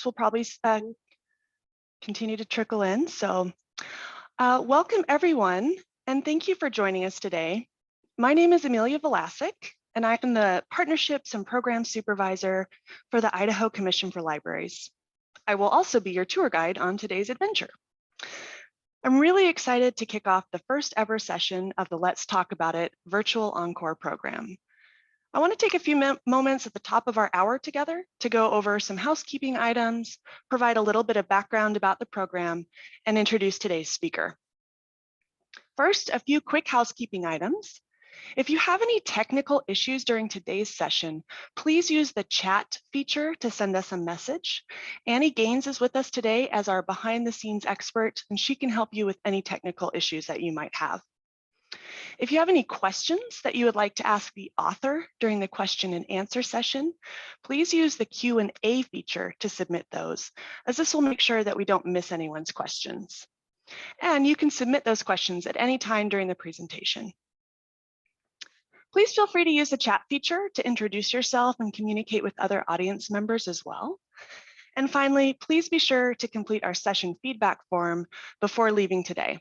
will probably continue to trickle in. So welcome everyone, and thank you for joining us today. My name is Amelia Velasic, and I am the Partnerships and Program Supervisor for the Idaho Commission for Libraries. I will also be your tour guide on today's adventure. I'm really excited to kick off the first ever session of the Let's Talk About It virtual encore program. I want to take a few moments at the top of our hour together to go over some housekeeping items, provide a little bit of background about the program, and introduce today's speaker. First, a few quick housekeeping items. If you have any technical issues during today's session, please use the chat feature to send us a message. Annie Gaines is with us today as our behind-the-scenes expert, and she can help you with any technical issues that you might have. If you have any questions that you would like to ask the author during the question and answer session, please use the Q&A feature to submit those, as this will make sure that we don't miss anyone's questions. And you can submit those questions at any time during the presentation. Please feel free to use the chat feature to introduce yourself and communicate with other audience members as well. And finally, please be sure to complete our session feedback form before leaving today.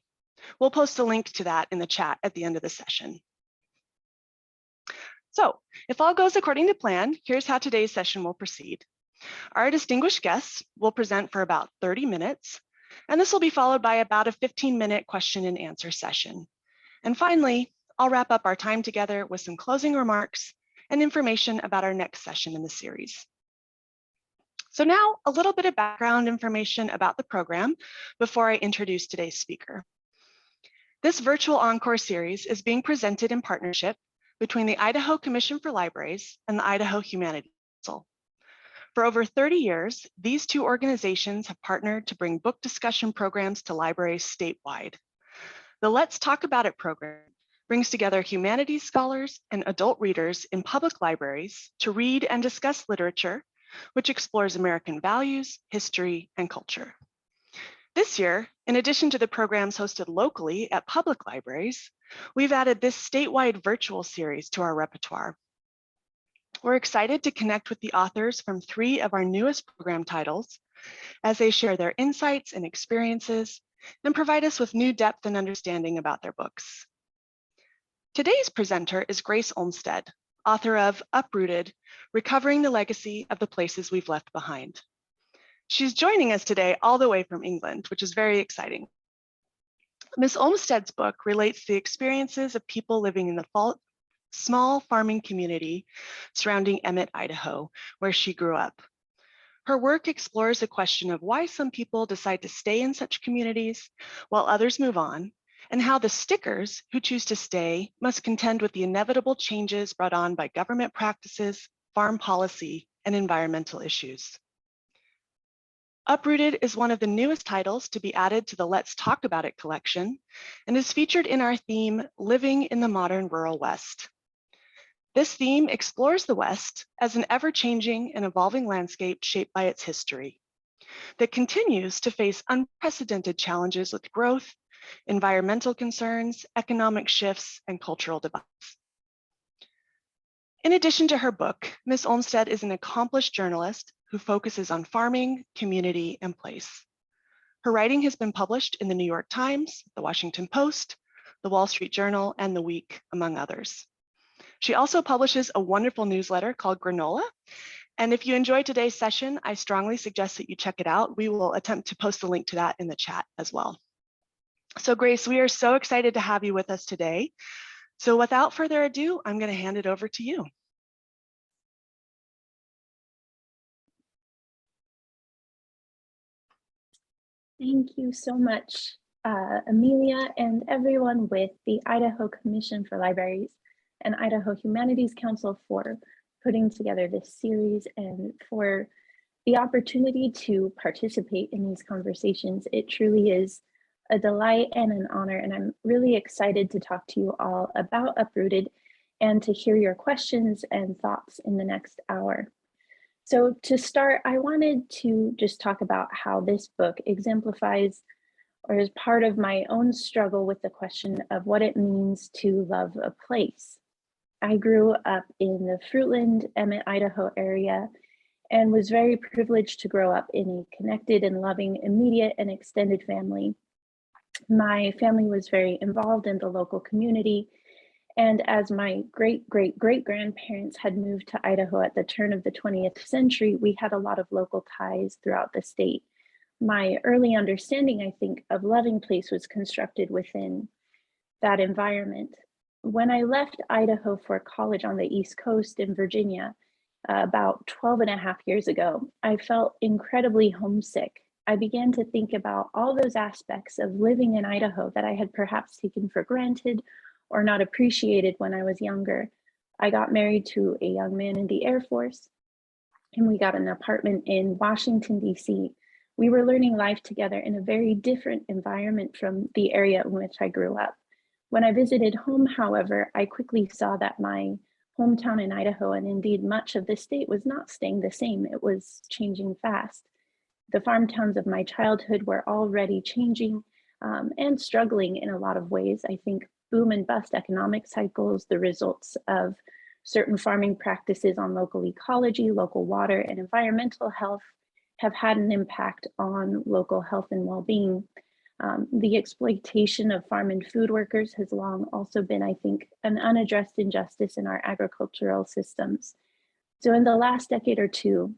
We'll post a link to that in the chat at the end of the session. So if all goes according to plan, here's how today's session will proceed. Our distinguished guests will present for about 30 minutes, and this will be followed by about a 15-minute question and answer session. And finally, I'll wrap up our time together with some closing remarks and information about our next session in the series. So now a little bit of background information about the program before I introduce today's speaker. This virtual encore series is being presented in partnership between the Idaho Commission for Libraries and the Idaho Humanities Council. For over 30 years, these two organizations have partnered to bring book discussion programs to libraries statewide. The Let's Talk About It program brings together humanities scholars and adult readers in public libraries to read and discuss literature, which explores American values, history, and culture. This year, in addition to the programs hosted locally at public libraries, we've added this statewide virtual series to our repertoire. We're excited to connect with the authors from 3 of our newest program titles as they share their insights and experiences and provide us with new depth and understanding about their books. Today's presenter is Grace Olmstead, author of Uprooted, Recovering the Legacy of the Places We've Left Behind. She's joining us today all the way from England, which is very exciting. Ms. Olmstead's book relates the experiences of people living in the small farming community surrounding Emmett, Idaho, where she grew up. Her work explores the question of why some people decide to stay in such communities while others move on, and how the stickers who choose to stay must contend with the inevitable changes brought on by government practices, farm policy, and environmental issues. Uprooted is one of the newest titles to be added to the Let's Talk About It collection and is featured in our theme, Living in the Modern Rural West. This theme explores the West as an ever-changing and evolving landscape shaped by its history that continues to face unprecedented challenges with growth, environmental concerns, economic shifts, and cultural divides. In addition to her book, Ms. Olmstead is an accomplished journalist who focuses on farming, community, and place. Her writing has been published in the New York Times, the Washington Post, the Wall Street Journal, and The Week, among others. She also publishes a wonderful newsletter called Granola. And if you enjoyed today's session, I strongly suggest that you check it out. We will attempt to post a link to that in the chat as well. So Grace, we are so excited to have you with us today. So without further ado, I'm going to hand it over to you. Thank you so much, Amelia, and everyone with the Idaho Commission for Libraries and Idaho Humanities Council for putting together this series and for the opportunity to participate in these conversations. It truly is a delight and an honor, and I'm really excited to talk to you all about Uprooted and to hear your questions and thoughts in the next hour. So to start, I wanted to just talk about how this book exemplifies or is part of my own struggle with the question of what it means to love a place. I grew up in the Fruitland, Emmett, Idaho area, and was very privileged to grow up in a connected and loving immediate and extended family. My family was very involved in the local community, and as my great-great-great-grandparents had moved to Idaho at the turn of the 20th century, we had a lot of local ties throughout the state. My early understanding, I think, of loving place was constructed within that environment. When I left Idaho for college on the East Coast in Virginia, about 12 and a half years ago, I felt incredibly homesick. I began to think about all those aspects of living in Idaho that I had perhaps taken for granted or not appreciated when I was younger. I got married to a young man in the Air Force, and we got an apartment in Washington, D.C. We were learning life together in a very different environment from the area in which I grew up. When I visited home, however, I quickly saw that my hometown in Idaho, and indeed much of the state, was not staying the same. It was changing fast. The farm towns of my childhood were already changing and struggling in a lot of ways. I think boom and bust economic cycles, the results of certain farming practices on local ecology, local water, and environmental health have had an impact on local health and well-being. The exploitation of farm and food workers has long also been, I think, an unaddressed injustice in our agricultural systems. So in the last decade or two,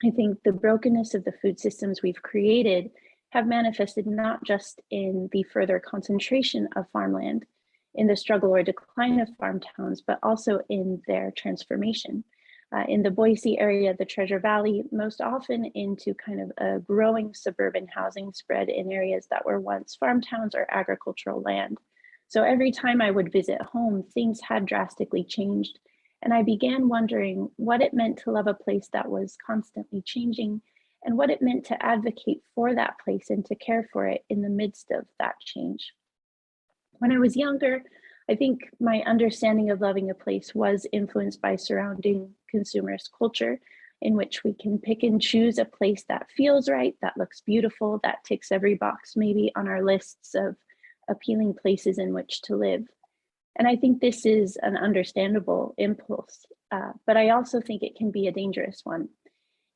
I think the brokenness of the food systems we've created have manifested not just in the further concentration of farmland, in the struggle or decline of farm towns, but also in their transformation. In the Boise area, the Treasure Valley, most often into kind of a growing suburban housing spread in areas that were once farm towns or agricultural land. So every time I would visit home, things had drastically changed. And I began wondering what it meant to love a place that was constantly changing, and what it meant to advocate for that place and to care for it in the midst of that change. When I was younger, I think my understanding of loving a place was influenced by surrounding consumerist culture, in which we can pick and choose a place that feels right, that looks beautiful, that ticks every box maybe on our lists of appealing places in which to live. And I think this is an understandable impulse, but I also think it can be a dangerous one.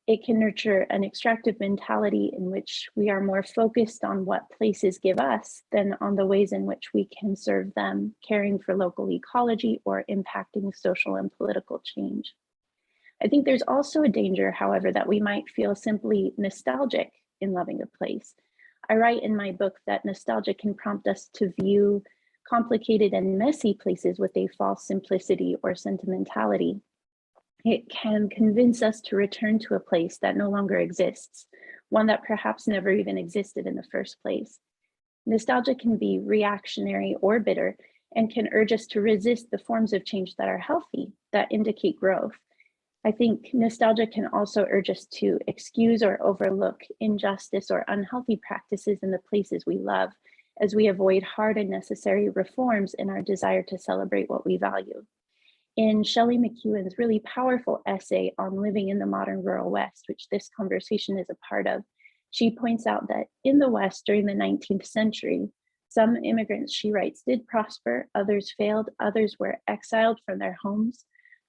It can nurture an extractive mentality in which we are more focused on what places give us than on the ways in which we can serve them, caring for local ecology or impacting social and political change. I think there's also a danger, however, that we might feel simply nostalgic in loving a place. I write in my book that nostalgia can prompt us to view complicated and messy places with a false simplicity or sentimentality. It can convince us to return to a place that no longer exists, one that perhaps never even existed in the first place. Nostalgia can be reactionary or bitter, and can urge us to resist the forms of change that are healthy, that indicate growth. I think nostalgia can also urge us to excuse or overlook injustice or unhealthy practices in the places we love, as we avoid hard and necessary reforms in our desire to celebrate what we value. In Shelley McEwen's really powerful essay on living in the modern rural West, which this conversation is a part of, she points out that in the West during the 19th century, some immigrants, she writes, did prosper, others failed, others were exiled from their homes.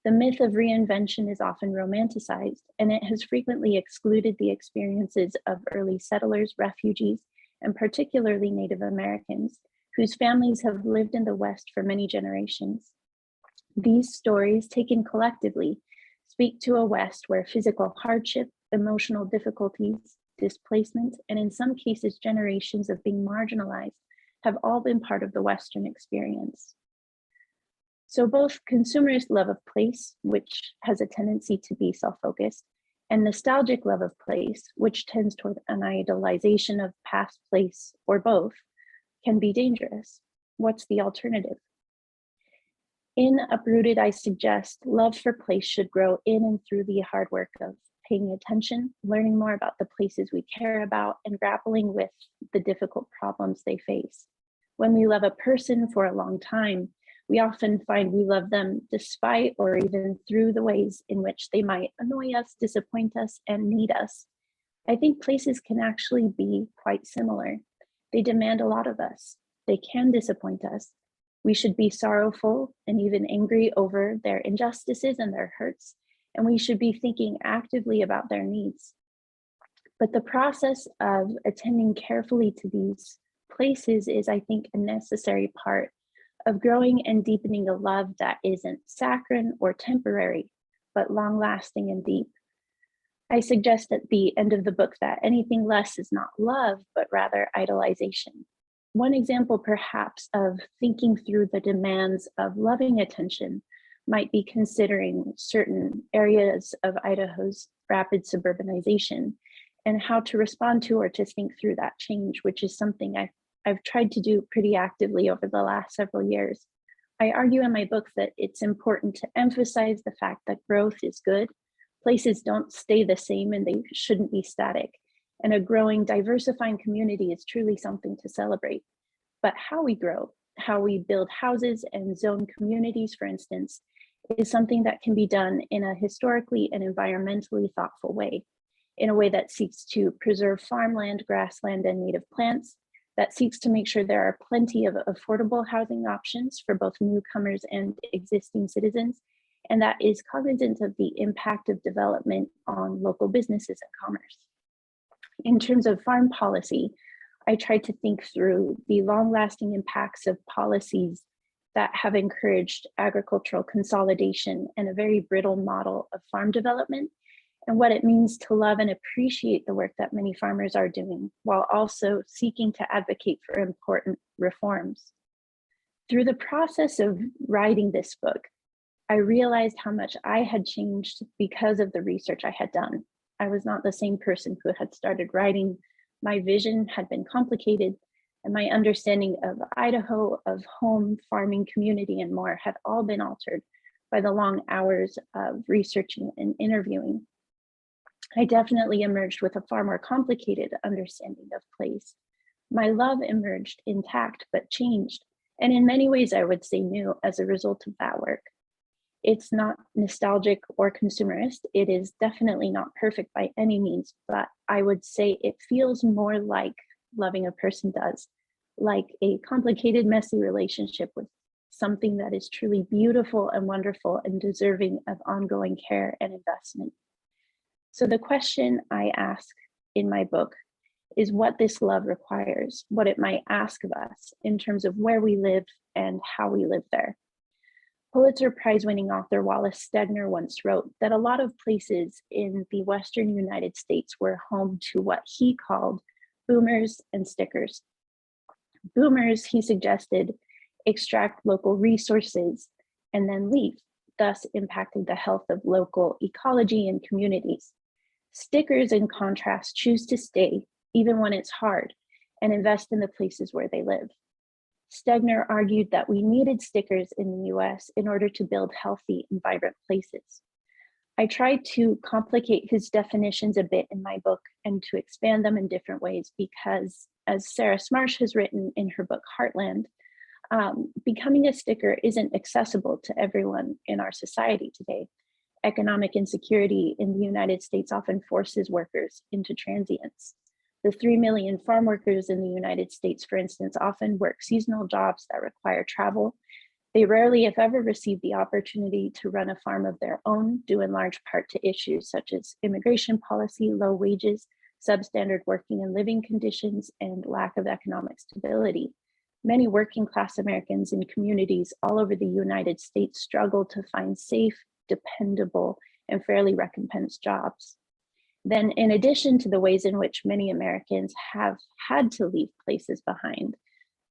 The myth of reinvention is often romanticized, and it has frequently excluded the experiences of early settlers, refugees, and particularly Native Americans, whose families have lived in the West for many generations. These stories, taken collectively, speak to a West where physical hardship, emotional difficulties, displacement, and in some cases, generations of being marginalized have all been part of the Western experience. So both consumerist love of place, which has a tendency to be self-focused, and nostalgic love of place, which tends toward an idolization of past place, or both, can be dangerous. What's the alternative? In Uprooted, I suggest love for place should grow in and through the hard work of paying attention, learning more about the places we care about, and grappling with the difficult problems they face. When we love a person for a long time, we often find we love them despite or even through the ways in which they might annoy us, disappoint us, and need us. I think places can actually be quite similar. They demand a lot of us. They can disappoint us. We should be sorrowful and even angry over their injustices and their hurts, and we should be thinking actively about their needs. But the process of attending carefully to these places is, I think, a necessary part of growing and deepening a love that isn't saccharine or temporary, but long-lasting and deep. I suggest at the end of the book that anything less is not love, but rather idolization. One example, perhaps, of thinking through the demands of loving attention might be considering certain areas of Idaho's rapid suburbanization and how to respond to or to think through that change, which is something I've tried to do pretty actively over the last several years. I argue in my book that it's important to emphasize the fact that growth is good. Places don't stay the same and they shouldn't be static. And a growing, diversifying community is truly something to celebrate. But how we grow, how we build houses and zone communities, for instance, is something that can be done in a historically and environmentally thoughtful way, in a way that seeks to preserve farmland, grassland, and native plants, that seeks to make sure there are plenty of affordable housing options for both newcomers and existing citizens, and that is cognizant of the impact of development on local businesses and commerce. In terms of farm policy, I tried to think through the long-lasting impacts of policies that have encouraged agricultural consolidation and a very brittle model of farm development, and what it means to love and appreciate the work that many farmers are doing, while also seeking to advocate for important reforms. Through the process of writing this book, I realized how much I had changed because of the research I had done. I was not the same person who had started writing. My vision had been complicated, and my understanding of Idaho, of home, farming, community, and more had all been altered by the long hours of researching and interviewing. I definitely emerged with a far more complicated understanding of place. My love emerged intact, but changed, and in many ways I would say new as a result of that work. It's not nostalgic or consumerist. It is definitely not perfect by any means, but I would say it feels more like loving a person does, like a complicated, messy relationship with something that is truly beautiful and wonderful and deserving of ongoing care and investment. So the question I ask in my book is what this love requires, what it might ask of us in terms of where we live and how we live there. Pulitzer Prize-winning author Wallace Stegner once wrote that a lot of places in the Western United States were home to what he called boomers and stickers. Boomers, he suggested, extract local resources and then leave, thus impacting the health of local ecology and communities. Stickers, in contrast, choose to stay, even when it's hard, and invest in the places where they live. Stegner argued that we needed stickers in the US in order to build healthy and vibrant places. I tried to complicate his definitions a bit in my book and to expand them in different ways because, as Sarah Smarsh has written in her book, Heartland, becoming a sticker isn't accessible to everyone in our society today. Economic insecurity in the United States often forces workers into transience. The 3 million farm workers in the United States, for instance, often work seasonal jobs that require travel. They rarely, if ever, receive the opportunity to run a farm of their own, due in large part to issues such as immigration policy, low wages, substandard working and living conditions, and lack of economic stability. Many working class Americans in communities all over the United States struggle to find safe, dependable, and fairly recompensed jobs. Then, in addition to the ways in which many Americans have had to leave places behind,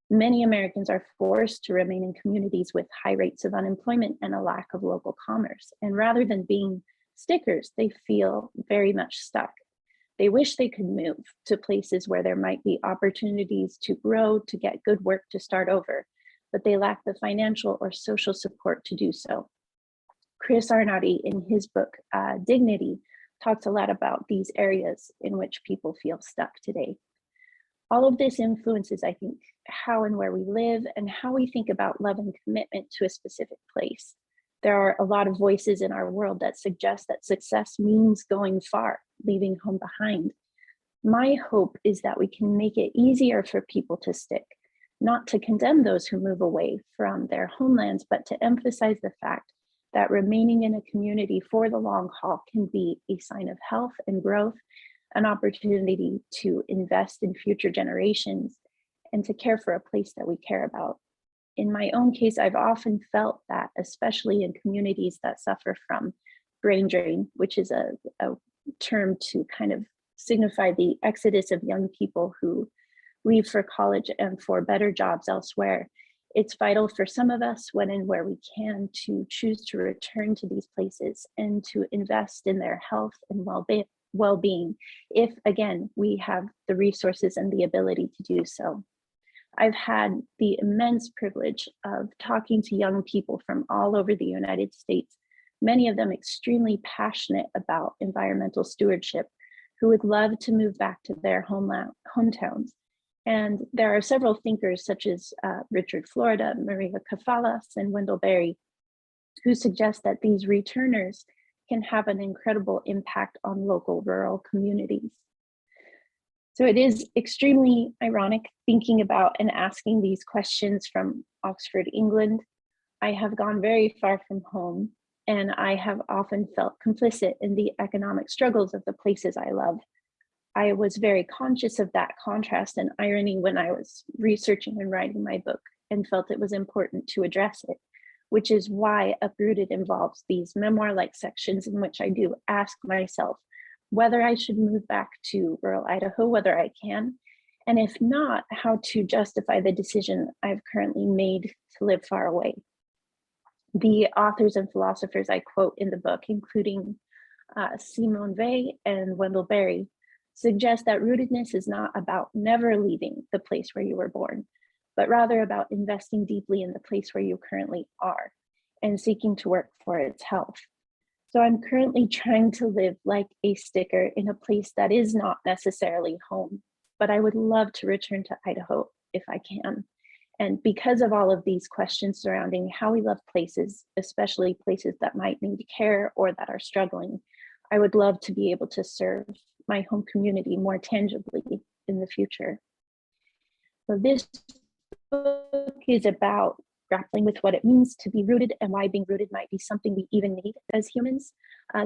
many Americans are forced to remain in communities with high rates of unemployment and a lack of local commerce. And rather than being stickers, they feel very much stuck. They wish they could move to places where there might be opportunities to grow, to get good work, to start over, but they lack the financial or social support to do so. Chris Arnott, in his book, Dignity, talks a lot about these areas in which people feel stuck today. All of this influences, I think, how and where we live and how we think about love and commitment to a specific place. There are a lot of voices in our world that suggest that success means going far, leaving home behind. My hope is that we can make it easier for people to stick, not to condemn those who move away from their homelands, but to emphasize the fact that remaining in a community for the long haul can be a sign of health and growth, an opportunity to invest in future generations, and to care for a place that we care about. In my own case, I've often felt that, especially in communities that suffer from brain drain, which is a term to kind of signify the exodus of young people who leave for college and for better jobs elsewhere. It's vital for some of us, when and where we can, to choose to return to these places and to invest in their health and well-being, if, again, we have the resources and the ability to do so. I've had the immense privilege of talking to young people from all over the United States, many of them extremely passionate about environmental stewardship, who would love to move back to their hometowns. And there are several thinkers such as Richard Florida, Maria Kafalas, and Wendell Berry, who suggest that these returners can have an incredible impact on local rural communities. So it is extremely ironic thinking about and asking these questions from Oxford, England. I have gone very far from home, and I have often felt complicit in the economic struggles of the places I love. I was very conscious of that contrast and irony when I was researching and writing my book, and felt it was important to address it, which is why Uprooted involves these memoir-like sections in which I do ask myself whether I should move back to rural Idaho, whether I can, and if not, how to justify the decision I've currently made to live far away. The authors and philosophers I quote in the book, including Simone Weil and Wendell Berry, suggest that rootedness is not about never leaving the place where you were born, but rather about investing deeply in the place where you currently are and seeking to work for its health. So I'm currently trying to live like a sticker in a place that is not necessarily home, but I would love to return to Idaho if I can. And because of all of these questions surrounding how we love places, especially places that might need care or that are struggling, I would love to be able to serve my home community more tangibly in the future. So this book is about grappling with what it means to be rooted and why being rooted might be something we even need as humans.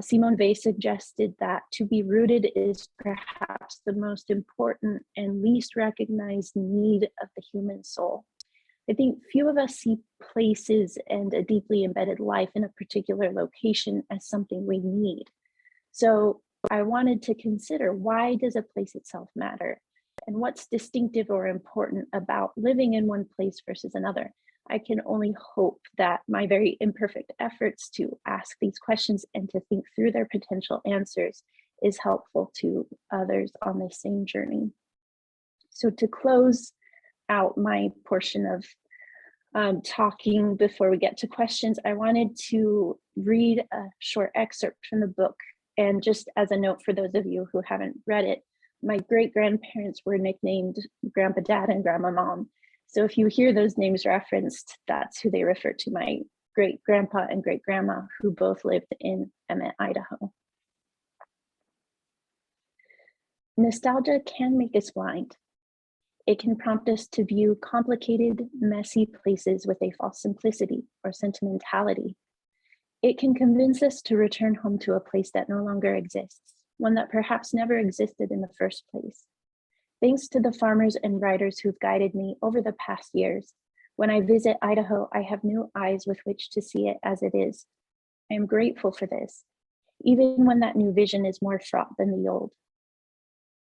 Simone Weil suggested that to be rooted is perhaps the most important and least recognized need of the human soul. I think few of us see places and a deeply embedded life in a particular location as something we need. So I wanted to consider, why does a place itself matter? And what's distinctive or important about living in one place versus another? I can only hope that my very imperfect efforts to ask these questions and to think through their potential answers is helpful to others on the same journey. So to close out my portion of talking before we get to questions, I wanted to read a short excerpt from the book. And just as a note for those of you who haven't read it, my great-grandparents were nicknamed Grandpa Dad and Grandma Mom. So if you hear those names referenced, that's who they refer to, my great-grandpa and great-grandma, who both lived in Emmett, Idaho. Nostalgia can make us blind. It can prompt us to view complicated, messy places with a false simplicity or sentimentality. It can convince us to return home to a place that no longer exists, one that perhaps never existed in the first place. Thanks to the farmers and writers who've guided me over the past years, when I visit Idaho, I have new eyes with which to see it as it is. I am grateful for this, even when that new vision is more fraught than the old.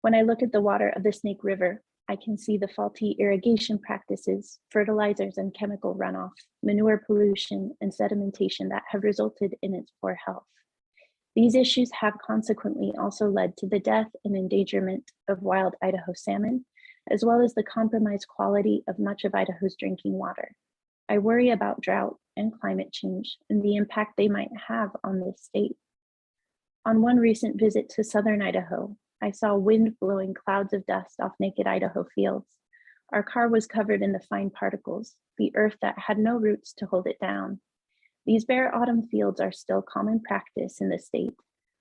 When I look at the water of the Snake River, I can see the faulty irrigation practices, fertilizers and chemical runoff, manure pollution, and sedimentation that have resulted in its poor health. These issues have consequently also led to the death and endangerment of wild Idaho salmon, as well as the compromised quality of much of Idaho's drinking water. I worry about drought and climate change and the impact they might have on this state. On one recent visit to southern Idaho, I saw wind blowing clouds of dust off naked Idaho fields. Our car was covered in the fine particles, the earth that had no roots to hold it down. These bare autumn fields are still common practice in the state,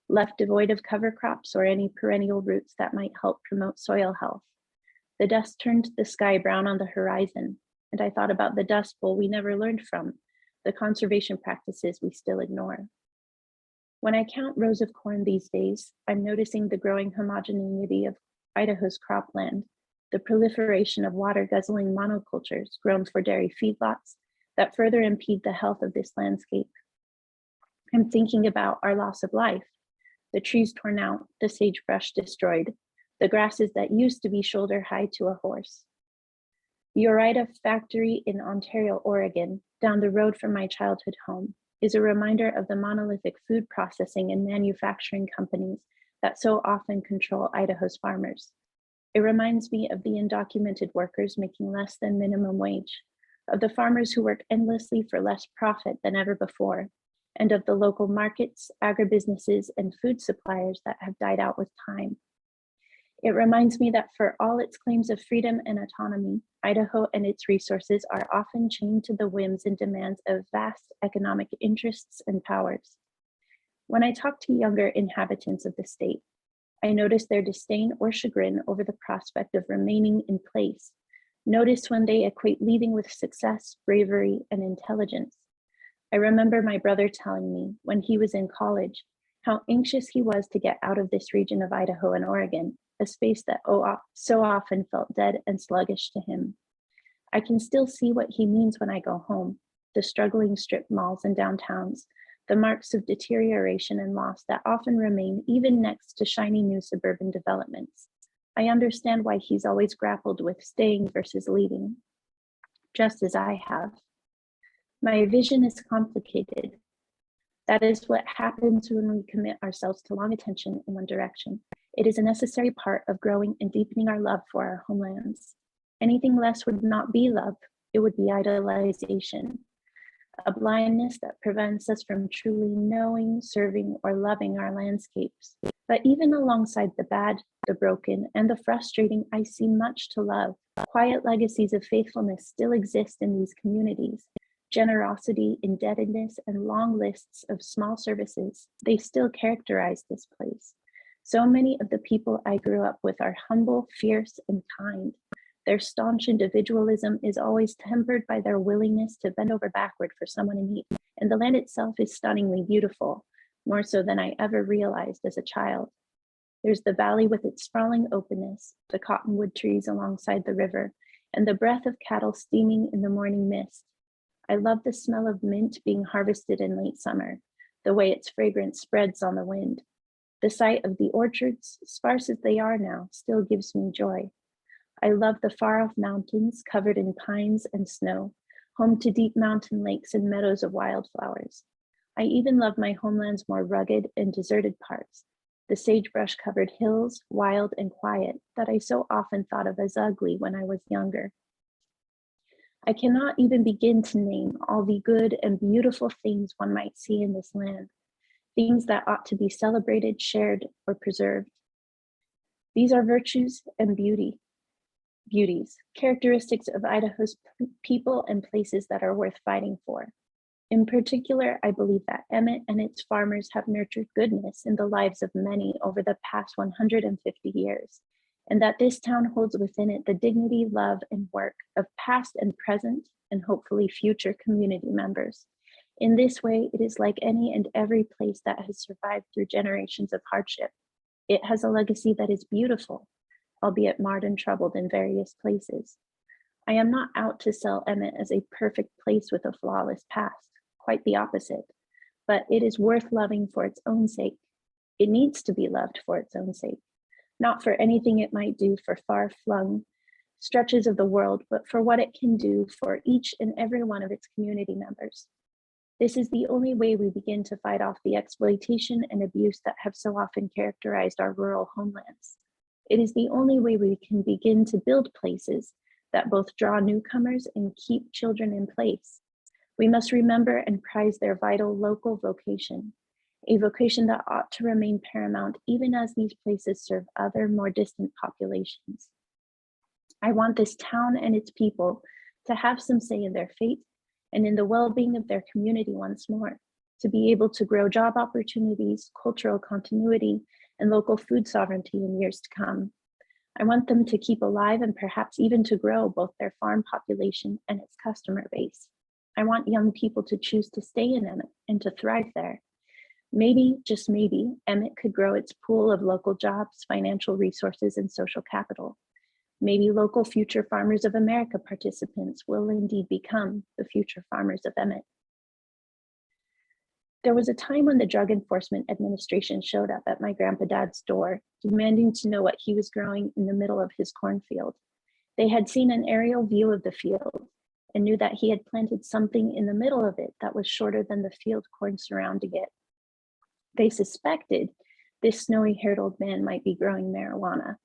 left devoid of cover crops or any perennial roots that might help promote soil health. The dust turned the sky brown on the horizon, and I thought about the Dust Bowl we never learned from, the conservation practices we still ignore. When I count rows of corn these days, I'm noticing the growing homogeneity of Idaho's cropland, the proliferation of water-guzzling monocultures grown for dairy feedlots that further impede the health of this landscape. I'm thinking about our loss of life, the trees torn out, the sagebrush destroyed, the grasses that used to be shoulder high to a horse. The Ore-Ida factory in Ontario, Oregon, down the road from my childhood home, is a reminder of the monolithic food processing and manufacturing companies that so often control Idaho's farmers. It reminds me of the undocumented workers making less than minimum wage, of the farmers who work endlessly for less profit than ever before, and of the local markets, agribusinesses, and food suppliers that have died out with time. It reminds me that for all its claims of freedom and autonomy, Idaho and its resources are often chained to the whims and demands of vast economic interests and powers. When I talk to younger inhabitants of the state, I notice their disdain or chagrin over the prospect of remaining in place. Notice when they equate leaving with success, bravery, and intelligence. I remember my brother telling me when he was in college how anxious he was to get out of this region of Idaho and Oregon, a space that so often felt dead and sluggish to him. I can still see what he means when I go home, the struggling strip malls and downtowns, the marks of deterioration and loss that often remain even next to shiny new suburban developments. I understand why he's always grappled with staying versus leaving, just as I have. My vision is complicated. That is what happens when we commit ourselves to long attention in one direction. It is a necessary part of growing and deepening our love for our homelands. Anything less would not be love, it would be idolization, a blindness that prevents us from truly knowing, serving, or loving our landscapes. But even alongside the bad, the broken, and the frustrating, I see much to love. Quiet legacies of faithfulness still exist in these communities. Generosity, indebtedness, and long lists of small services, they still characterize this place. So many of the people I grew up with are humble, fierce, and kind. Their staunch individualism is always tempered by their willingness to bend over backward for someone in need. And the land itself is stunningly beautiful, more so than I ever realized as a child. There's the valley with its sprawling openness, the cottonwood trees alongside the river, and the breath of cattle steaming in the morning mist. I love the smell of mint being harvested in late summer, the way its fragrance spreads on the wind. The sight of the orchards, sparse as they are now, still gives me joy. I love the far-off mountains covered in pines and snow, home to deep mountain lakes and meadows of wildflowers. I even love my homeland's more rugged and deserted parts, the sagebrush-covered hills, wild and quiet, that I so often thought of as ugly when I was younger. I cannot even begin to name all the good and beautiful things one might see in this land, things that ought to be celebrated, shared, or preserved. These are virtues and beauties, characteristics of Idaho's people and places that are worth fighting for. In particular, I believe that Emmett and its farmers have nurtured goodness in the lives of many over the past 150 years, and that this town holds within it the dignity, love, and work of past and present, and hopefully future community members. In this way, it is like any and every place that has survived through generations of hardship. It has a legacy that is beautiful, albeit marred and troubled in various places. I am not out to sell Emmett as a perfect place with a flawless past, quite the opposite, but it is worth loving for its own sake. It needs to be loved for its own sake, not for anything it might do for far-flung stretches of the world, but for what it can do for each and every one of its community members. This is the only way we begin to fight off the exploitation and abuse that have so often characterized our rural homelands. It is the only way we can begin to build places that both draw newcomers and keep children in place. We must remember and prize their vital local vocation, a vocation that ought to remain paramount even as these places serve other more distant populations. I want this town and its people to have some say in their fate and in the well-being of their community once more, to be able to grow job opportunities, cultural continuity, and local food sovereignty in years to come. I want them to keep alive and perhaps even to grow both their farm population and its customer base. I want young people to choose to stay in Emmett and to thrive there. Maybe, just maybe, Emmett could grow its pool of local jobs, financial resources, and social capital. Maybe local Future Farmers of America participants will indeed become the future farmers of Emmett. There was a time when the Drug Enforcement Administration showed up at my grandpa dad's door, demanding to know what he was growing in the middle of his cornfield. They had seen an aerial view of the field and knew that he had planted something in the middle of it that was shorter than the field corn surrounding it. They suspected this snowy-haired old man might be growing marijuana.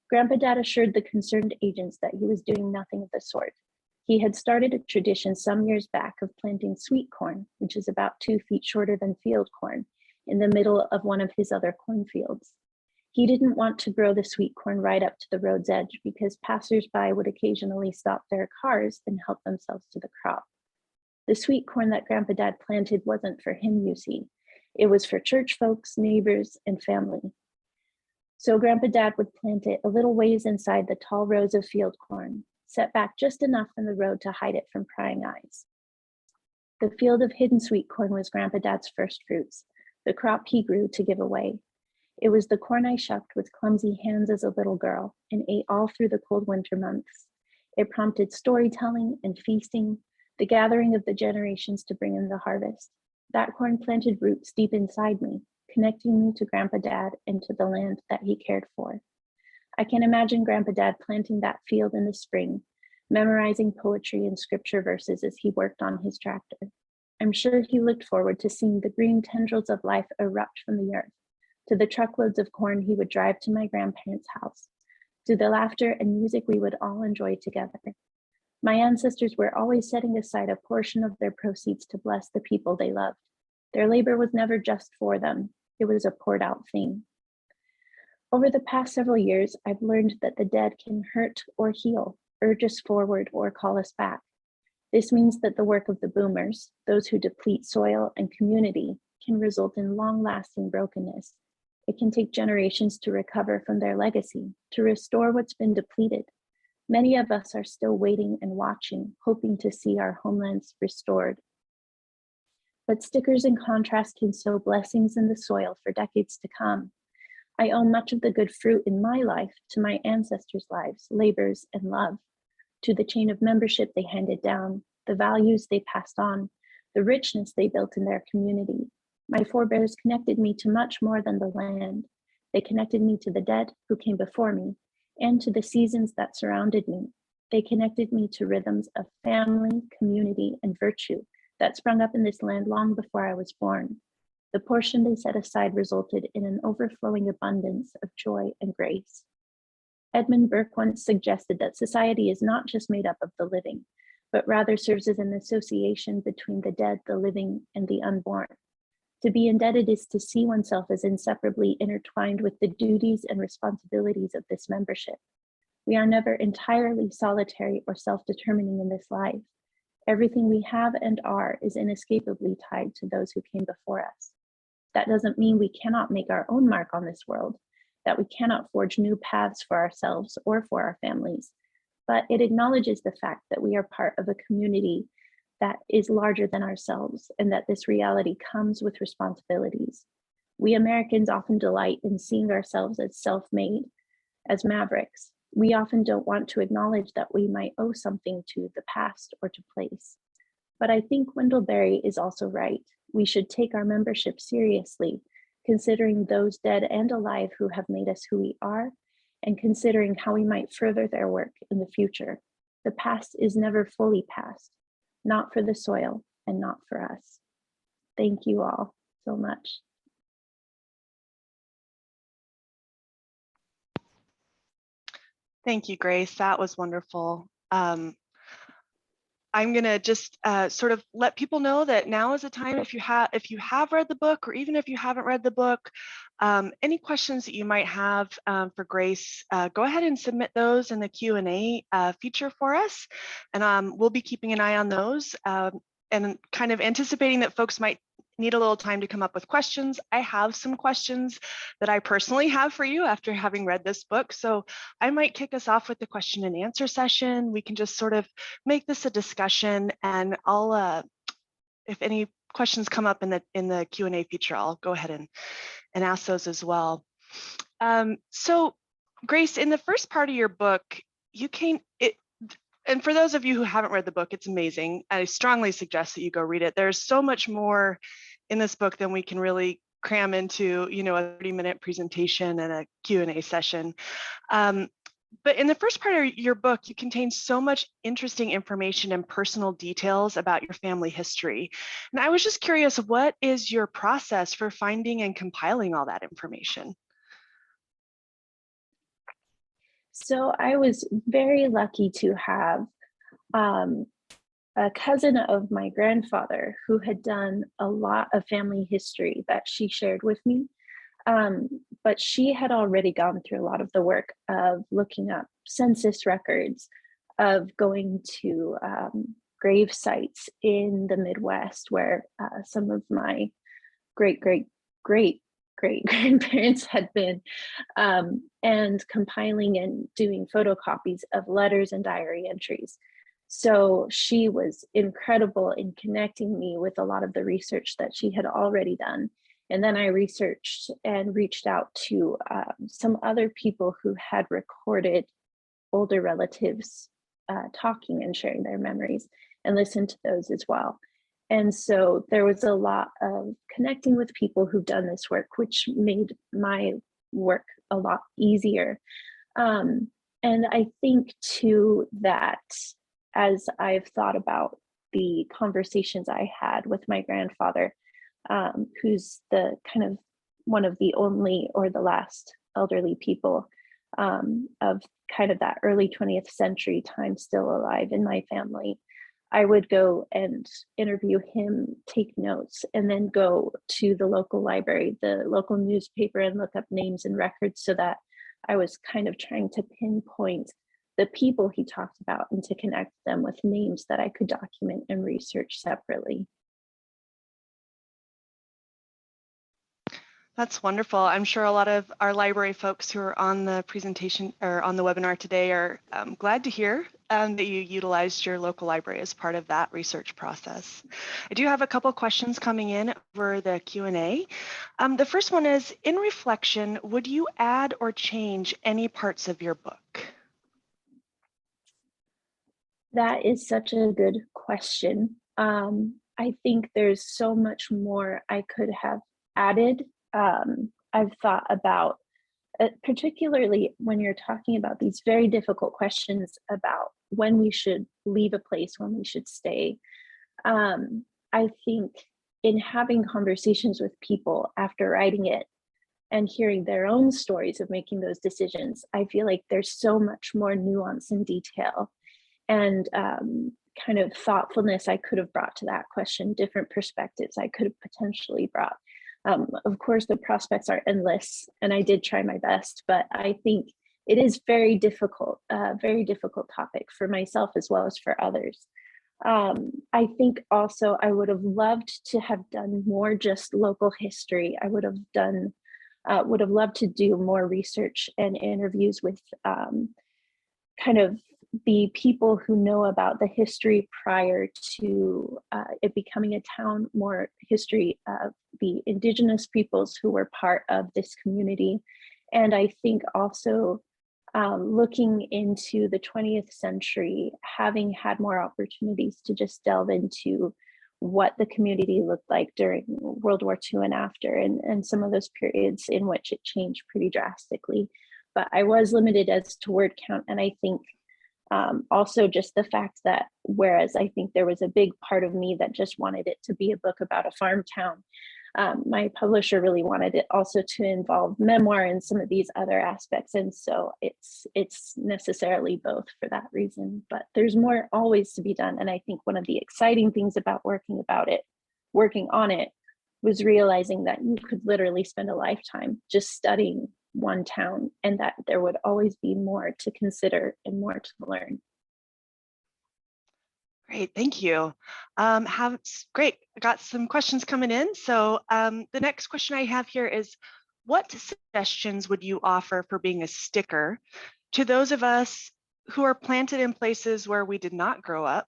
Grandpa Dad assured the concerned agents that he was doing nothing of the sort. He had started a tradition some years back of planting sweet corn, which is about 2 feet shorter than field corn, in the middle of one of his other cornfields. He didn't want to grow the sweet corn right up to the road's edge because passersby would occasionally stop their cars and help themselves to the crop. The sweet corn that Grandpa Dad planted wasn't for him, you see. It was for church folks, neighbors, and family. So Grandpa Dad would plant it a little ways inside the tall rows of field corn, set back just enough from the road to hide it from prying eyes. The field of hidden sweet corn was Grandpa Dad's first fruits, the crop he grew to give away. It was the corn I shucked with clumsy hands as a little girl and ate all through the cold winter months. It prompted storytelling and feasting, the gathering of the generations to bring in the harvest. That corn planted roots deep inside me, connecting me to Grandpa Dad and to the land that he cared for. I can imagine Grandpa Dad planting that field in the spring, memorizing poetry and scripture verses as he worked on his tractor. I'm sure he looked forward to seeing the green tendrils of life erupt from the earth, to the truckloads of corn he would drive to my grandparents' house, to the laughter and music we would all enjoy together. My ancestors were always setting aside a portion of their proceeds to bless the people they loved. Their labor was never just for them. It was a poured out thing. Over the past several years, I've learned that the dead can hurt or heal, urge us forward or call us back. This means that the work of the boomers, those who deplete soil and community, can result in long-lasting brokenness. It can take generations to recover from their legacy, to restore what's been depleted. Many of us are still waiting and watching, hoping to see our homelands restored. But stickers and contrast can sow blessings in the soil for decades to come. I owe much of the good fruit in my life to my ancestors' lives, labors, and love, to the chain of membership they handed down, the values they passed on, the richness they built in their community. My forebears connected me to much more than the land. They connected me to the dead who came before me and to the seasons that surrounded me. They connected me to rhythms of family, community, and virtue that sprung up in this land long before I was born. The portion they set aside resulted in an overflowing abundance of joy and grace. Edmund Burke once suggested that society is not just made up of the living, but rather serves as an association between the dead, the living, and the unborn. To be indebted is to see oneself as inseparably intertwined with the duties and responsibilities of this membership. We are never entirely solitary or self-determining in this life. Everything we have and are is inescapably tied to those who came before us. That doesn't mean we cannot make our own mark on this world, that we cannot forge new paths for ourselves or for our families, but it acknowledges the fact that we are part of a community that is larger than ourselves and that this reality comes with responsibilities. We Americans often delight in seeing ourselves as self-made, as mavericks. We often don't want to acknowledge that we might owe something to the past or to place. But I think Wendell Berry is also right. We should take our membership seriously, considering those dead and alive who have made us who we are, and considering how we might further their work in the future. The past is never fully past, not for the soil and not for us. Thank you all so much. Thank you, Grace. That was wonderful. I'm going to just sort of let people know that now is the time, if you have read the book, or even if you haven't read the book, any questions that you might have for Grace, go ahead and submit those in the Q&A feature for us, and we'll be keeping an eye on those and kind of anticipating that folks might need a little time to come up with questions, I have some questions that I personally have for you after having read this book. So I might kick us off with the question and answer session. We can just sort of make this a discussion, and I'll, if any questions come up in the Q&A feature, I'll go ahead and ask those as well. So Grace, in the first part of your book, and for those of you who haven't read the book, it's amazing. I strongly suggest that you go read it. There's so much more in this book than we can really cram into, a 30-minute presentation and a Q&A session. But in the first part of your book, you contain so much interesting information and personal details about your family history. And I was just curious, what is your process for finding and compiling all that information? So I was very lucky to have a cousin of my grandfather who had done a lot of family history that she shared with me. But she had already gone through a lot of the work of looking up census records, of going to grave sites in the Midwest where some of my great grandparents had been, and compiling and doing photocopies of letters and diary entries. So she was incredible in connecting me with a lot of the research that she had already done. And then I researched and reached out to some other people who had recorded older relatives talking and sharing their memories, and listened to those as well. And so there was a lot of connecting with people who've done this work, which made my work a lot easier. And I think too that as I've thought about the conversations I had with my grandfather, who's the kind of one of the only or the last elderly people of kind of that early 20th century time still alive in my family, I would go and interview him, take notes, and then go to the local library, the local newspaper, and look up names and records, so that I was kind of trying to pinpoint the people he talked about and to connect them with names that I could document and research separately. That's wonderful. I'm sure a lot of our library folks who are on the presentation or on the webinar today are glad to hear that you utilized your local library as part of that research process. I do have a couple questions coming in over the Q&A. The first one is, in reflection, would you add or change any parts of your book? That is such a good question. I think there's so much more I could have added. I've thought about, particularly when you're talking about these very difficult questions about when we should leave a place, when we should stay. I think in having conversations with people after writing it and hearing their own stories of making those decisions, I feel like there's so much more nuance and detail and kind of thoughtfulness I could have brought to that question, different perspectives I could have potentially brought. Of course, the prospects are endless, and I did try my best, but I think it is very difficult topic for myself as well as for others. I think also I would have loved to have done more just local history. I would have loved to do more research and interviews with kind of the people who know about the history prior to it becoming a town, more history of the indigenous peoples who were part of this community. And I think also looking into the 20th century, having had more opportunities to just delve into what the community looked like during World War II and after, and some of those periods in which it changed pretty drastically. But I was limited as to word count, and I think also just the fact that whereas I think there was a big part of me that just wanted it to be a book about a farm town, my publisher really wanted it also to involve memoir and some of these other aspects. And so it's necessarily both for that reason, but there's more always to be done. And I think one of the exciting things about working on it, was realizing that you could literally spend a lifetime just studying one town, and that there would always be more to consider and more to learn. Great, thank you. Great, I got some questions coming in. So the next question I have here is, what suggestions would you offer for being a sticker to those of us who are planted in places where we did not grow up,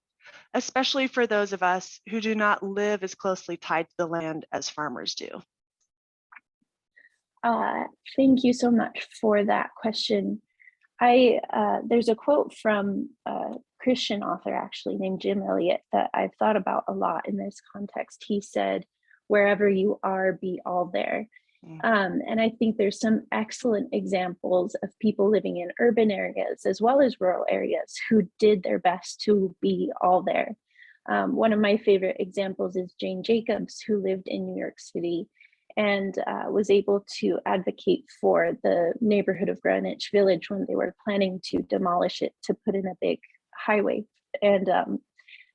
especially for those of us who do not live as closely tied to the land as farmers do? Thank you so much for that question. There's a quote from a Christian author actually named Jim Elliot that I've thought about a lot in this context. He said, "Wherever you are, be all there." And I think there's some excellent examples of people living in urban areas as well as rural areas who did their best to be all there. One of my favorite examples is Jane Jacobs, who lived in New York City and was able to advocate for the neighborhood of Greenwich Village when they were planning to demolish it to put in a big highway. And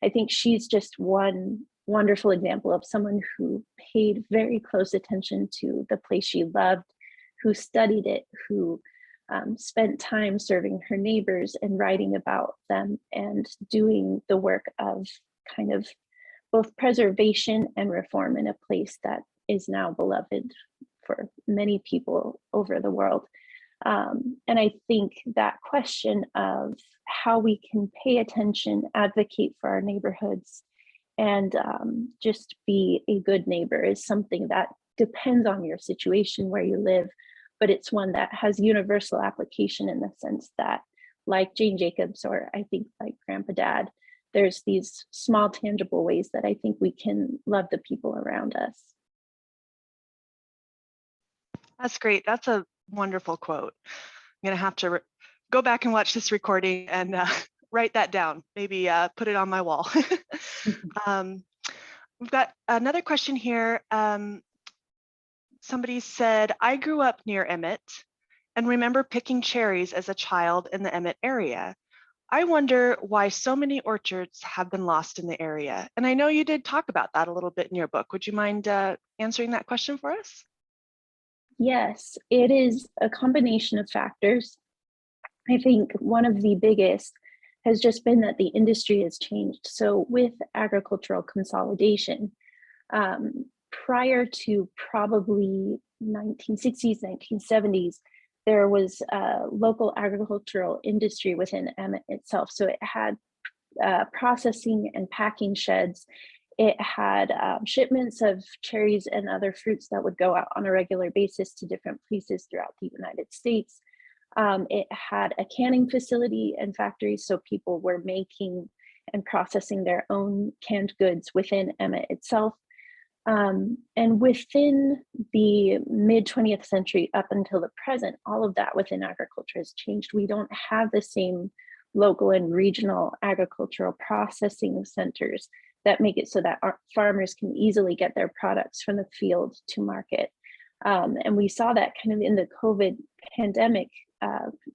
I think she's just one wonderful example of someone who paid very close attention to the place she loved, who studied it, who spent time serving her neighbors and writing about them and doing the work of kind of both preservation and reform in a place that is now beloved for many people over the world. And I think that question of how we can pay attention, advocate for our neighborhoods, and just be a good neighbor is something that depends on your situation where you live, but it's one that has universal application in the sense that, like Jane Jacobs, or I think like Grandpa Dad, there's these small tangible ways that I think we can love the people around us. That's great. That's a wonderful quote. I'm going to have to go back and watch this recording and write that down, maybe put it on my wall. We've got another question here. Somebody said, I grew up near Emmett and remember picking cherries as a child in the Emmett area. I wonder why so many orchards have been lost in the area. And I know you did talk about that a little bit in your book. Would you mind answering that question for us? Yes, it is a combination of factors. I think one of the biggest has just been that the industry has changed. So with agricultural consolidation, prior to probably 1960s, 1970s, there was a local agricultural industry within Emmett itself. So it had processing and packing sheds. It had shipments of cherries and other fruits that would go out on a regular basis to different places throughout the United States. It had a canning facility and factories, so people were making and processing their own canned goods within Emmett itself. And within the mid 20th century up until the present, all of that within agriculture has changed. We don't have the same local and regional agricultural processing centers that make it so that our farmers can easily get their products from the field to market. And we saw that kind of in the COVID pandemic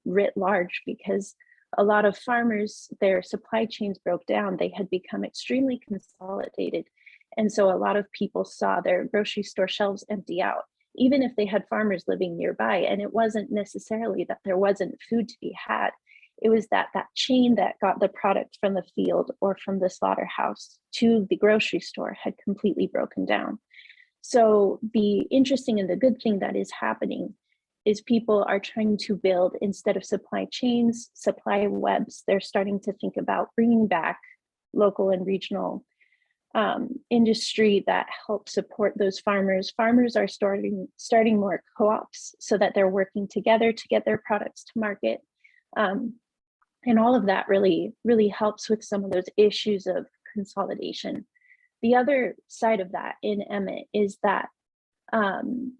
writ large, because a lot of farmers, their supply chains broke down. They had become extremely consolidated. And so a lot of people saw their grocery store shelves empty out, even if they had farmers living nearby. And it wasn't necessarily that there wasn't food to be had. It was that chain that got the product from the field or from the slaughterhouse to the grocery store had completely broken down. So the interesting and the good thing that is happening is people are trying to build, instead of supply chains, supply webs. They're starting to think about bringing back local and regional industry that helps support those farmers. Farmers are starting more co-ops so that they're working together to get their products to market. And all of that really helps with some of those issues of consolidation. The other side of that in Emmett is that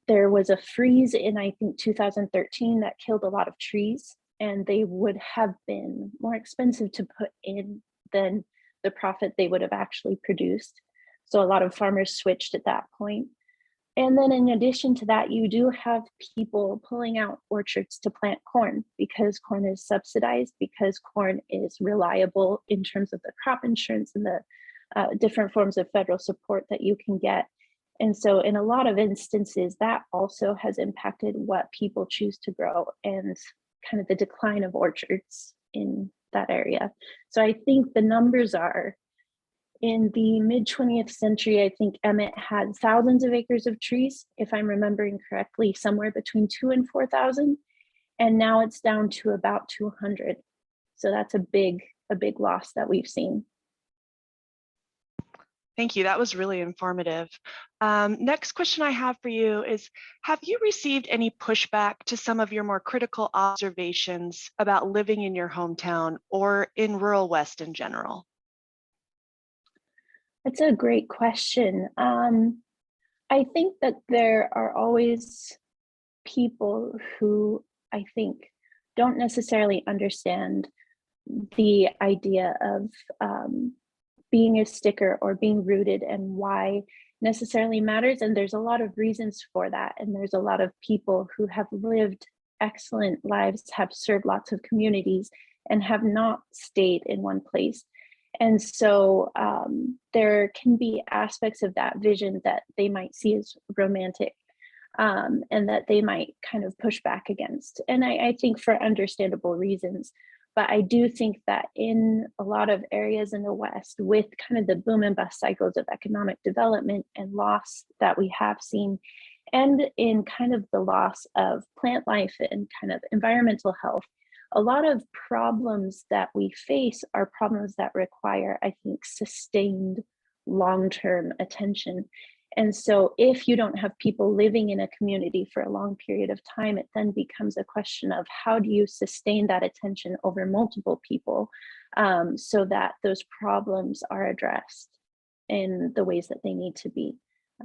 there was a freeze in, I think, 2013 that killed a lot of trees, and they would have been more expensive to put in than the profit they would have actually produced. So a lot of farmers switched at that point. And then in addition to that, you do have people pulling out orchards to plant corn because corn is subsidized, because corn is reliable in terms of the crop insurance and the different forms of federal support that you can get. And so in a lot of instances, that also has impacted what people choose to grow and kind of the decline of orchards in that area. So I think the numbers are in the mid 20th century, I think Emmett had thousands of acres of trees, if I'm remembering correctly, somewhere between 2,000 and 4,000. And now it's down to about 200. So that's a big loss that we've seen. Thank you. That was really informative. Next question I have for you is, have you received any pushback to some of your more critical observations about living in your hometown or in rural West in general? That's a great question. I think that there are always people who I think don't necessarily understand the idea of being a sticker or being rooted and why necessarily matters. And there's a lot of reasons for that. And there's a lot of people who have lived excellent lives, have served lots of communities, and have not stayed in one place. And so there can be aspects of that vision that they might see as romantic, and that they might kind of push back against. And I think for understandable reasons. But I do think that in a lot of areas in the West, with kind of the boom and bust cycles of economic development and loss that we have seen, and in kind of the loss of plant life and kind of environmental health, a lot of problems that we face are problems that require, I think, sustained long-term attention. And so if you don't have people living in a community for a long period of time, it then becomes a question of how do you sustain that attention over multiple people, so that those problems are addressed in the ways that they need to be.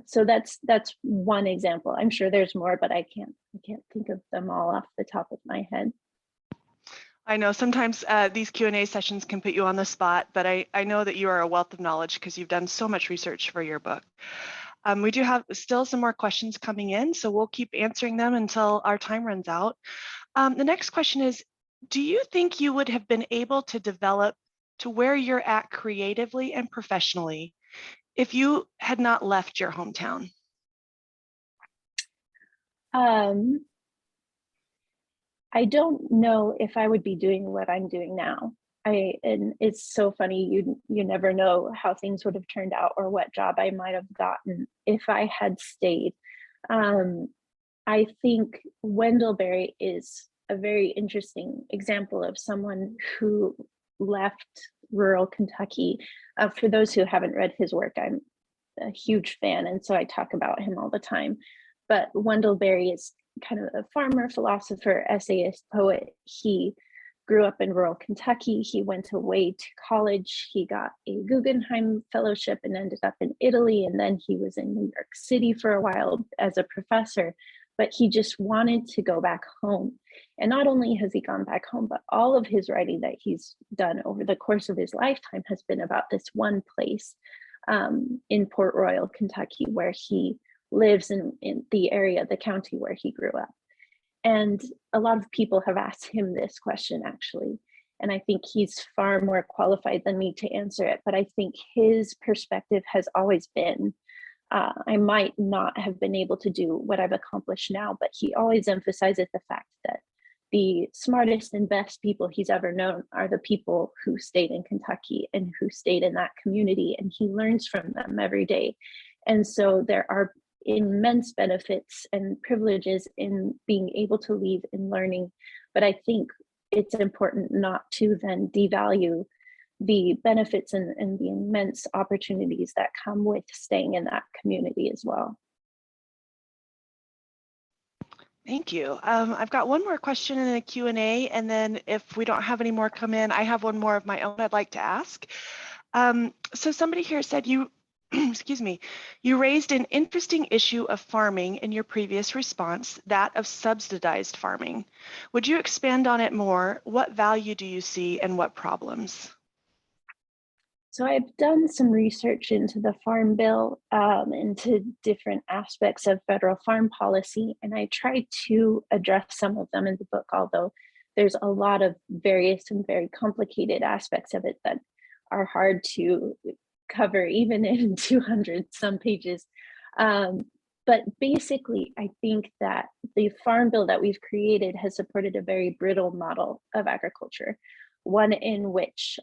So that's one example. I'm sure there's more, but I can't think of them all off the top of my head. I know sometimes these Q&A sessions can put you on the spot, but I know that you are a wealth of knowledge because you've done so much research for your book. We do have still some more questions coming in, so we'll keep answering them until our time runs out. The next question is, do you think you would have been able to develop to where you're at creatively and professionally if you had not left your hometown? I don't know if I would be doing what I'm doing now. And it's so funny, you never know how things would have turned out or what job I might have gotten if I had stayed. I think Wendell Berry is a very interesting example of someone who left rural Kentucky. For those who haven't read his work, I'm a huge fan, and so I talk about him all the time. But Wendell Berry is kind of a farmer, philosopher, essayist, poet. He grew up in rural Kentucky. He went away to college. He got a Guggenheim Fellowship and ended up in Italy. And then he was in New York City for a while as a professor, but he just wanted to go back home. And not only has he gone back home, but all of his writing that he's done over the course of his lifetime has been about this one place in Port Royal, Kentucky, where he lives in the area, the county where he grew up. And a lot of people have asked him this question, actually. And I think he's far more qualified than me to answer it. But I think his perspective has always been, I might not have been able to do what I've accomplished now, but he always emphasizes the fact that the smartest and best people he's ever known are the people who stayed in Kentucky and who stayed in that community. And he learns from them every day. And so there are immense benefits and privileges in being able to leave in learning. But I think it's important not to then devalue the benefits and the immense opportunities that come with staying in that community as well. Thank you. I've got one more question in the Q&A, and then if we don't have any more come in, I have one more of my own I'd like to ask. So somebody here said you, excuse me, you raised an interesting issue of farming in your previous response, that of subsidized farming. Would you expand on it more? What value do you see and what problems? So I've done some research into the Farm Bill, into different aspects of federal farm policy, and I try to address some of them in the book, although there's a lot of various and very complicated aspects of it that are hard to cover even in 200 some pages. But basically, I think that the Farm Bill that we've created has supported a very brittle model of agriculture. one in which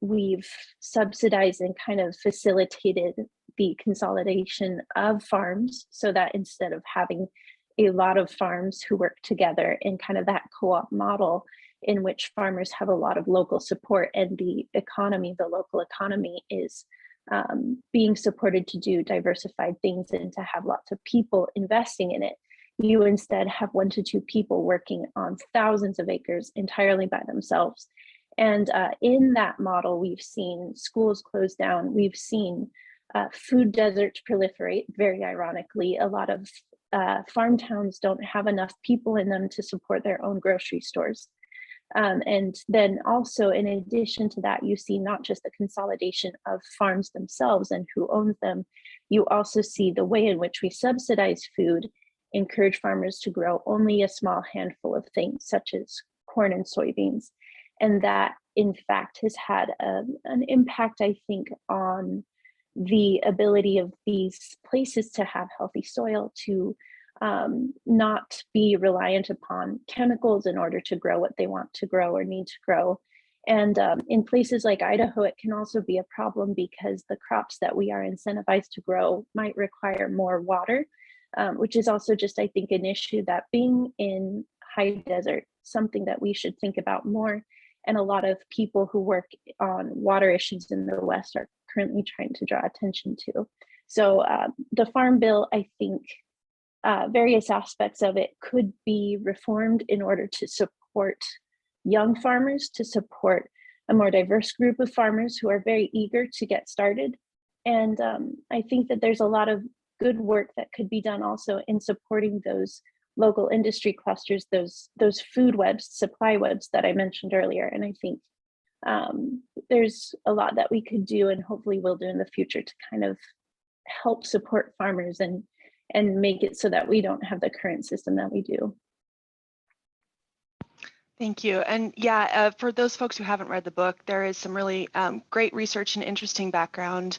we've subsidized and kind of facilitated the consolidation of farms, so that instead of having a lot of farms who work together in kind of that co-op model in which farmers have a lot of local support and the economy, the local economy is being supported to do diversified things and to have lots of people investing in it, you instead have 1 to 2 people working on thousands of acres entirely by themselves. And in that model, we've seen schools close down. We've seen food deserts proliferate, very ironically. A lot of farm towns don't have enough people in them to support their own grocery stores. And then also, in addition to that, you see not just the consolidation of farms themselves and who owns them, you also see the way in which we subsidize food, encourage farmers to grow only a small handful of things, such as corn and soybeans. And that, in fact, has had an impact, I think, on the ability of these places to have healthy soil, to not be reliant upon chemicals in order to grow what they want to grow or need to grow. And in places like Idaho, it can also be a problem because the crops that we are incentivized to grow might require more water, which is also just, I think, an issue that being in high desert, something that we should think about more. And a lot of people who work on water issues in the West are currently trying to draw attention to. So the Farm Bill, I think, various aspects of it could be reformed in order to support young farmers, to support a more diverse group of farmers who are very eager to get started. And I think that there's a lot of good work that could be done also in supporting those local industry clusters, those food webs, supply webs that I mentioned earlier. And I think there's a lot that we could do and hopefully will do in the future to kind of help support farmers and make it so that we don't have the current system that we do. Thank you. And yeah, for those folks who haven't read the book, there is some really great research and interesting background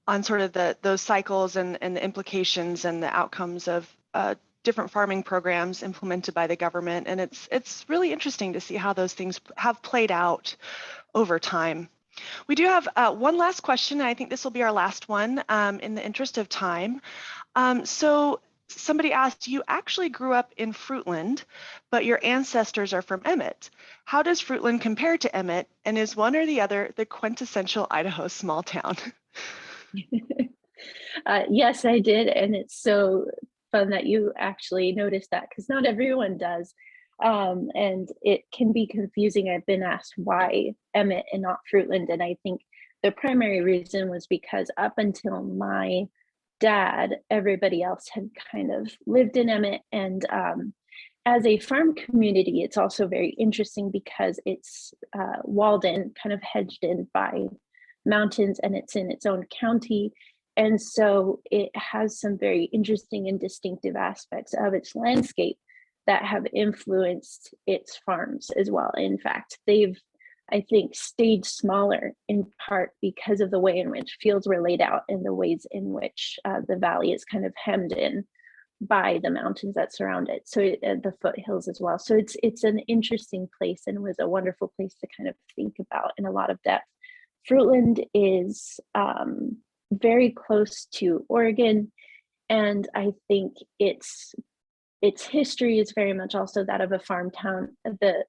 on sort of those cycles and the implications and the outcomes of different farming programs implemented by the government. And it's really interesting to see how those things have played out over time. We do have one last question. And I think this will be our last one in the interest of time. So somebody asked, you actually grew up in Fruitland, but your ancestors are from Emmett. How does Fruitland compare to Emmett? And is one or the other the quintessential Idaho small town? Yes, I did. And it's so fun that you actually noticed that, because not everyone does. And it can be confusing. I've been asked why Emmett and not Fruitland. And I think the primary reason was because up until my dad, everybody else had kind of lived in Emmett. And as a farm community, it's also very interesting because it's walled in, kind of hedged in by mountains, and it's in its own county. And so it has some very interesting and distinctive aspects of its landscape that have influenced its farms as well. In fact, they've, I think, stayed smaller in part because of the way in which fields were laid out and the ways in which the valley is kind of hemmed in by the mountains that surround it. So the foothills as well. So it's an interesting place and was a wonderful place to kind of think about in a lot of depth. Fruitland is very close to Oregon, and I think its history is very much also that of a farm town. The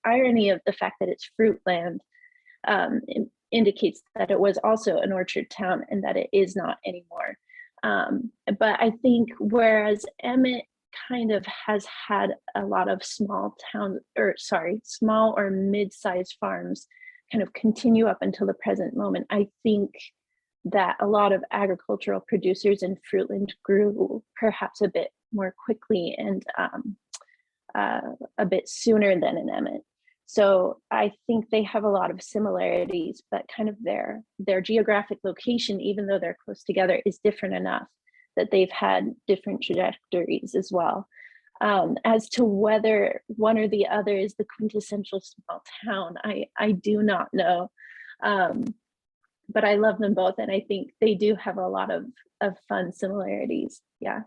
irony of the fact that it's Fruitland indicates that it was also an orchard town and that it is not anymore. But I think whereas Emmett kind of has had a lot of small or mid-sized farms kind of continue up until the present moment, I think that a lot of agricultural producers in Fruitland grew perhaps a bit more quickly and a bit sooner than in Emmett. So I think they have a lot of similarities, but kind of their geographic location, even though they're close together, is different enough that they've had different trajectories as well. As to whether one or the other is the quintessential small town, I do not know. But I love them both, and I think they do have a lot of fun similarities. Yeah.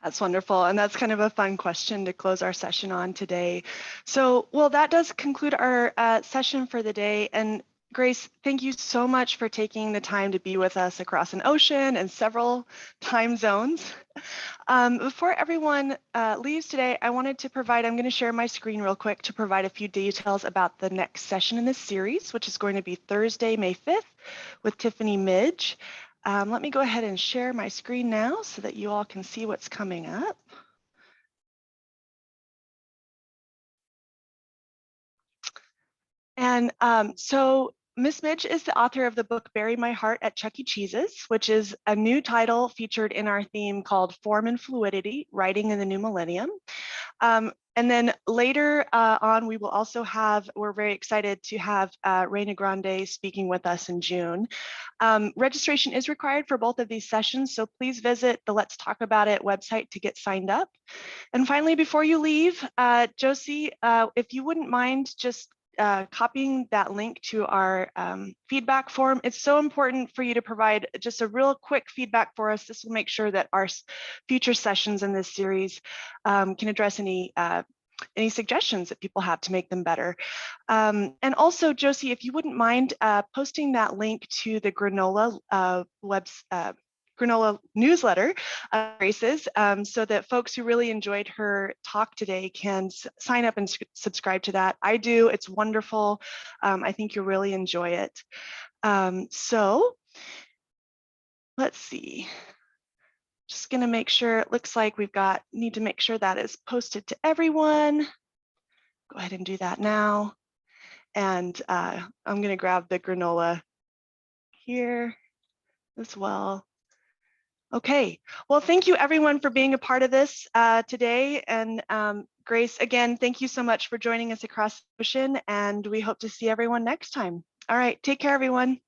That's wonderful. And that's kind of a fun question to close our session on today. So, well, that does conclude our session for the day. And Grace, thank you so much for taking the time to be with us across an ocean and several time zones. Before everyone leaves today, I wanted to provide, I'm going to share my screen real quick to provide a few details about the next session in this series, which is going to be Thursday, May 5th with Tiffany Midge. Let me go ahead and share my screen now so that you all can see what's coming up. And so Miss Midge is the author of the book Bury My Heart at Chuck E. Cheese's, which is a new title featured in our theme called Form and Fluidity, Writing in the New Millennium. And then later on, we will also have, we're very excited to have Reina Grande speaking with us in June. Registration is required for both of these sessions, so please visit the Let's Talk About It website to get signed up. And finally, before you leave, Josie, if you wouldn't mind just copying that link to our feedback form. It's so important for you to provide just a real quick feedback for us. This will make sure that our future sessions in this series can address any suggestions that people have to make them better. And also, Josie, if you wouldn't mind posting that link to the Granola Granola newsletter, Grace's, so that folks who really enjoyed her talk today can sign up and subscribe to that. I do, it's wonderful. I think you'll really enjoy it. So let's see. Just gonna make sure, it looks like we've got, need to make sure that is posted to everyone. Go ahead and do that now. And I'm gonna grab the granola here as well. Okay, well, thank you everyone for being a part of this today. And Grace, again, thank you so much for joining us across the ocean, and we hope to see everyone next time. All right, take care, everyone.